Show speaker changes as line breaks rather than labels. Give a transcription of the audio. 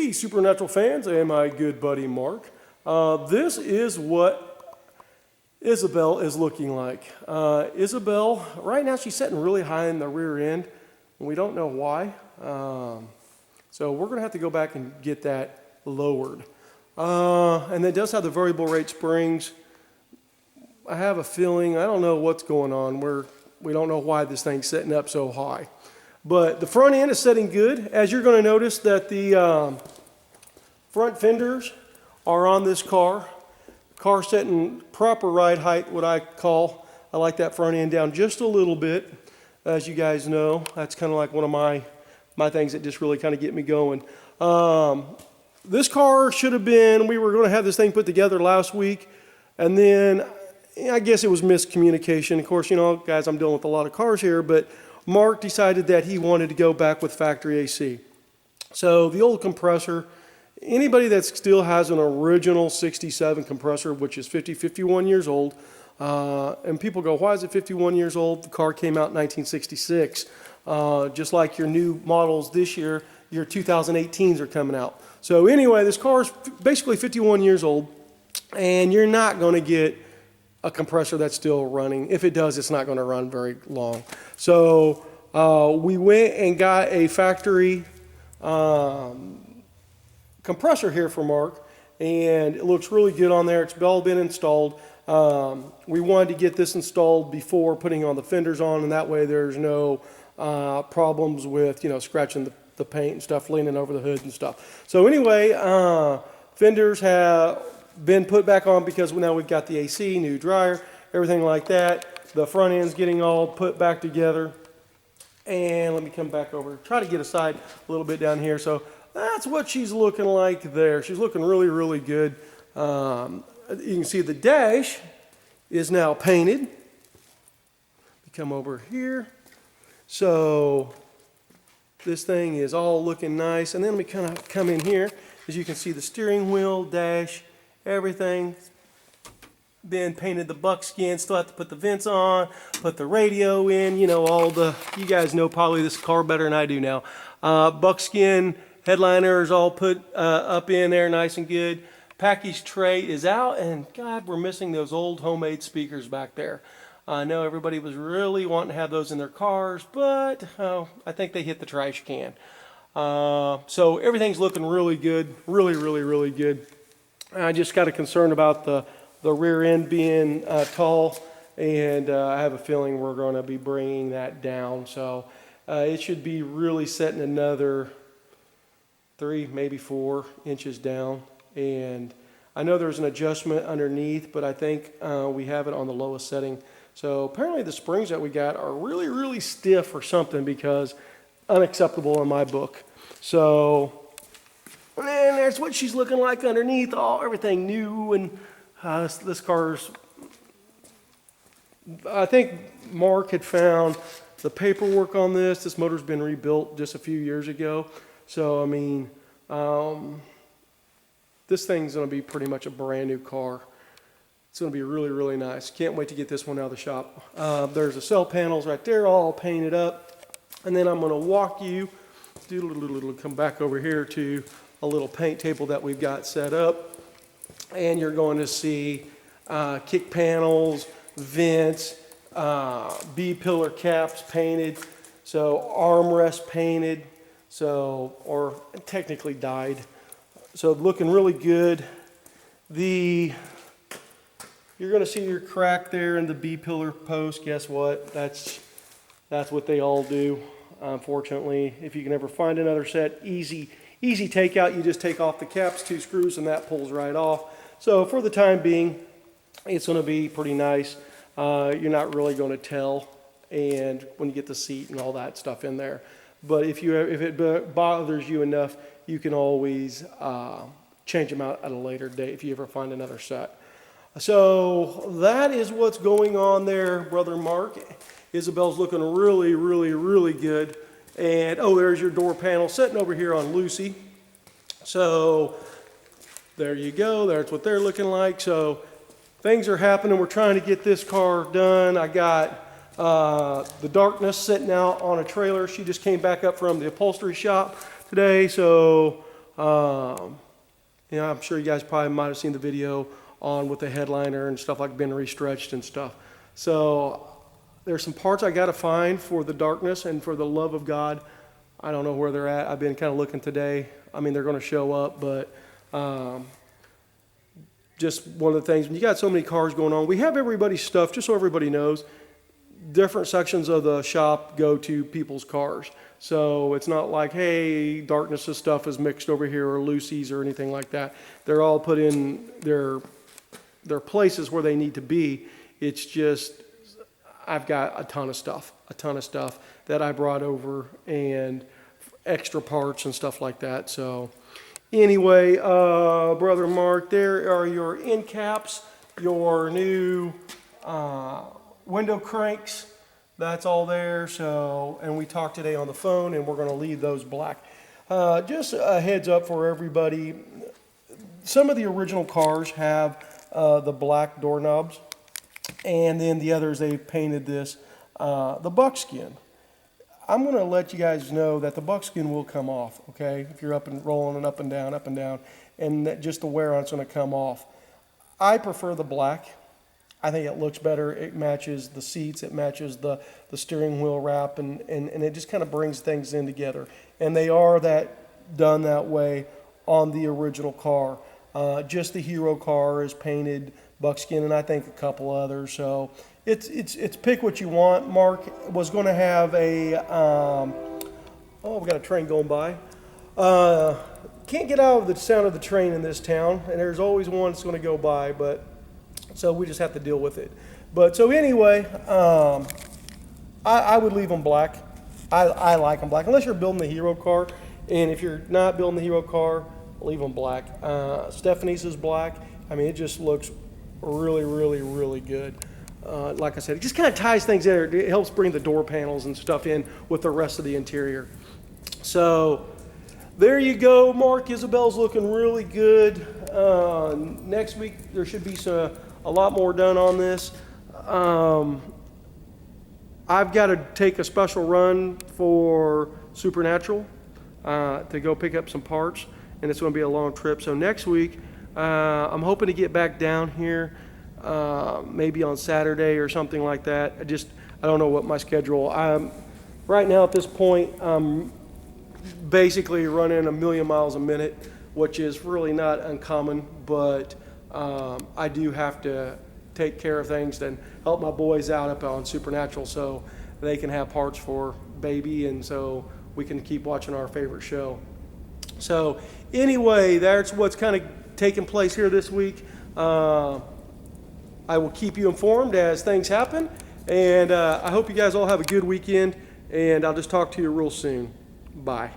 Hey, Supernatural fans and my good buddy Mark. This is what Isabelle is looking like. Isabelle, right now she's sitting really high in the rear end, and we don't know why. So we're going to have to go back and get that lowered. And it does have the variable rate springs. I have a feeling, I don't know what's going on. We don't know why this thing's sitting up so high. But the front end is setting good. As you're going to notice that the front fenders are on this car. Car setting proper ride height, what I call. I like that front end down just a little bit. As you guys know, that's kind of like one of my things that just really kind of get me going. This car should have been, we were going to have this thing put together last week. And then I guess it was miscommunication. Of course, you know, guys, I'm dealing with a lot of cars here, but Marc decided that he wanted to go back with factory AC. So the old compressor, anybody that still has an original 67 compressor, which is 51 years old, and people go, why is it 51 years old? The car came out in 1966. Just like your new models this year, your 2018s are coming out. So anyway, this car is basically 51 years old, and you're not going to get a compressor that's still running. If it does, it's not going to run very long. So we went and got a factory compressor here for Marc, and it looks really good on there. It's all been installed. We wanted to get this installed before putting on the fenders on, and that way there's no problems with, you know, scratching the paint and stuff, leaning over the hood and stuff. So anyway, fenders have been put back on because now we've got the AC, new dryer, everything like that. The front end's getting all put back together. And let me come back over, try to get a side a little bit down here. So that's what she's looking like there. She's looking really, really good. You can see the dash is now painted. Come over here. So this thing is all looking nice. And then we kind of come in here. As you can see, the steering wheel, dash, everything been painted the buckskin. Still have to put the vents on, put the radio in, you know, all the, you guys know probably this car better than I do now. Buckskin headliner is all put up in there nice and good. Package tray is out, and God, we're missing those old homemade speakers back there. I know everybody was really wanting to have those in their cars, but I think they hit the trash can. So everything's looking really good, really, really, really good. I just got a concern about the rear end being tall, and I have a feeling we're going to be bringing that down. So it should be really setting another 3, maybe 4 inches down. And I know there's an adjustment underneath, but I think we have it on the lowest setting. So apparently the springs that we got are really, really stiff or something, because unacceptable in my book. So, and then there's what she's looking like underneath, everything new. And this car's, I think Marc had found the paperwork on this. This motor's been rebuilt just a few years ago. So, I mean, this thing's going to be pretty much a brand new car. It's going to be really, really nice. Can't wait to get this one out of the shop. There's the cell panels right there, all painted up. And then I'm going to walk you, come back over here to a little paint table that we've got set up. And you're going to see kick panels, vents, B-pillar caps painted, so armrest painted, so, or technically dyed. So looking really good. You're going to see your crack there in the B-pillar post. Guess what? That's what they all do. Unfortunately, if you can ever find another set, easy takeout. You just take off the caps, 2 screws, and that pulls right off. So for the time being, it's going to be pretty nice. You're not really going to tell, and when you get the seat and all that stuff in there. But if it bothers you enough, you can always change them out at a later date if you ever find another set. So that is what's going on there, Brother Marc. Isabelle's looking really, really, really good. And, oh, there's your door panel sitting over here on Lucy. So there you go. That's what they're looking like. So things are happening. We're trying to get this car done. I got the Darkness sitting out on a trailer. She just came back up from the upholstery shop today. So you know, I'm sure you guys probably might have seen the video on with the headliner and stuff like being restretched and stuff. So there's some parts I got to find for the darkness and for the love of God. I don't know where they're at. I've been kind of looking today. I mean, they're going to show up, but just one of the things, when you got so many cars going on, we have everybody's stuff, just so everybody knows, different sections of the shop go to people's cars. So it's not like, hey, Darkness's stuff is mixed over here, or Lucy's or anything like that. They're all put in their places where they need to be. It's just, I've got a ton of stuff that I brought over, and extra parts and stuff like that. So anyway, Brother Mark, there are your end caps, your new window cranks. That's all there. So, and we talked today on the phone, and we're going to leave those black. Just a heads up for everybody. Some of the original cars have the black doorknobs, and then the others, they painted this, the buckskin. I'm going to let you guys know that the buckskin will come off, okay? If you're up and rolling and up and down, and that just the wear on it's going to come off. I prefer the black. I think it looks better. It matches the seats. It matches the steering wheel wrap, and it just kind of brings things in together. And they are done that way on the original car. Just the Hero car is painted buckskin, and I think a couple others. So it's pick what you want. Mark was going to have a we got a train going by. Can't get out of the sound of the train in this town, and there's always one that's going to go by, but so we just have to deal with it. But so anyway, I would leave them black. I like them black, unless you're building the Hero car. And if you're not building the Hero car, leave them black. Stephanie's is black. I mean, it just looks really, really, really good. Like I said, it just kind of ties things in. It helps bring the door panels and stuff in with the rest of the interior. So there you go, Mark. Isabelle's looking really good. Next week there should be a lot more done on this. I've got to take a special run for Supernatural to go pick up some parts, and it's going to be a long trip. So next week, I'm hoping to get back down here maybe on Saturday or something like that. I don't know what my schedule. Right now at this point, I'm basically running 1,000,000 miles a minute, which is really not uncommon, but I do have to take care of things and help my boys out up on Supernatural so they can have parts for baby, and so we can keep watching our favorite show. So anyway, that's what's kind of taking place here this week. I will keep you informed as things happen, and I hope you guys all have a good weekend, and I'll just talk to you real soon. Bye.